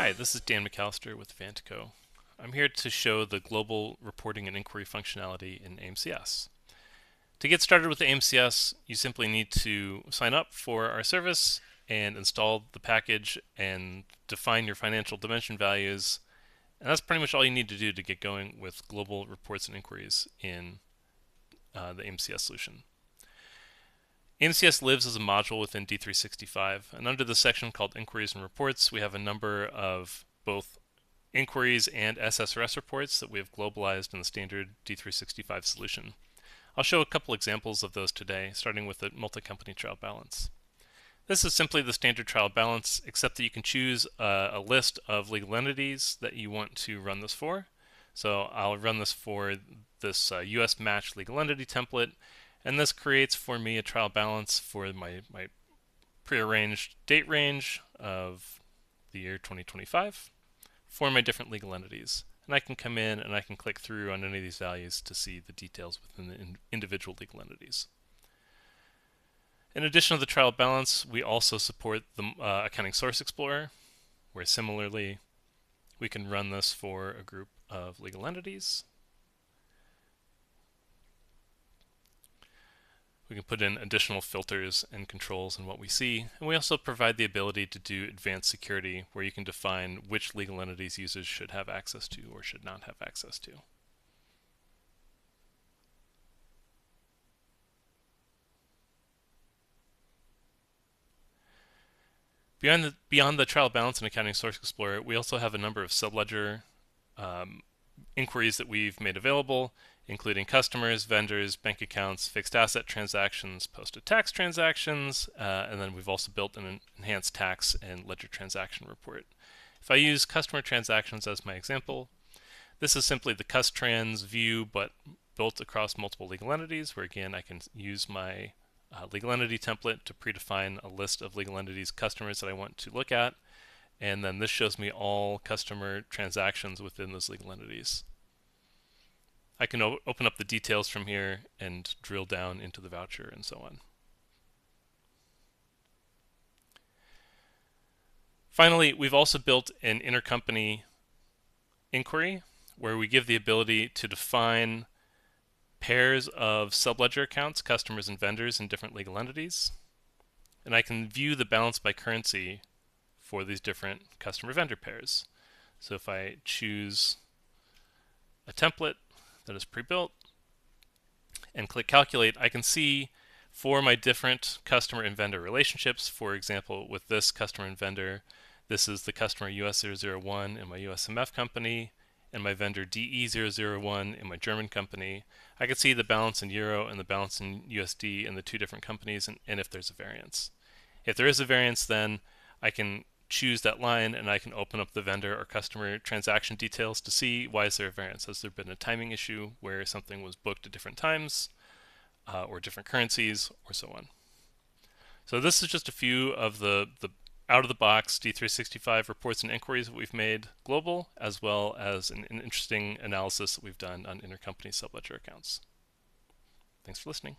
Hi, this is Dan McAllister with Avantiico. I'm here to show the global reporting and inquiry functionality in AMCS. To get started with AMCS, you simply need to sign up for our service and install the package and define your financial dimension values. And that's pretty much all you need to do to get going with global reports and inquiries in the AMCS solution. AMCS lives as a module within D365, and under the section called Inquiries and Reports, we have a number of both inquiries and SSRS reports that we have globalized in the standard D365 solution. I'll show a couple examples of those today, starting with the multi-company trial balance. This is simply the standard trial balance, except that you can choose a list of legal entities that you want to run this for. So I'll run this for this US match legal entity template, and this creates for me a trial balance for my prearranged date range of the year 2025 for my different legal entities. And I can come in and I can click through on any of these values to see the details within the individual legal entities. In addition to the trial balance, we also support the Accounting Source Explorer, where similarly we can run this for a group of legal entities. We can put in additional filters and controls in what we see, and we also provide the ability to do advanced security, where you can define which legal entities users should have access to or should not have access to. Beyond the trial balance and Accounting Source Explorer, we also have a number of Subledger inquiries that we've made available, including customers, vendors, bank accounts, fixed asset transactions, posted tax transactions, and then we've also built an enhanced tax and ledger transaction report. If I use customer transactions as my example, this is simply the CusTrans view, but built across multiple legal entities, where again I can use my legal entity template to predefine a list of legal entities customers that I want to look at, and then this shows me all customer transactions within those legal entities. I can open up the details from here and drill down into the voucher and so on. Finally, we've also built an intercompany inquiry where we give the ability to define pairs of subledger accounts, customers and vendors in different legal entities. And I can view the balance by currency for these different customer-vendor pairs. So if I choose a template that is pre-built and click calculate, I can see for my different customer and vendor relationships, for example, with this customer and vendor, this is the customer US001 in my USMF company, and my vendor DE001 in my German company. I can see the balance in euro and the balance in USD in the two different companies, and if there's a variance. If there is a variance, then I can choose that line and I can open up the vendor or customer transaction details to see why is there a variance. Has there been a timing issue where something was booked at different times or different currencies or so on. So this is just a few of the out-of-the-box D365 reports and inquiries that we've made global, as well as an interesting analysis that we've done on intercompany subledger accounts. Thanks for listening.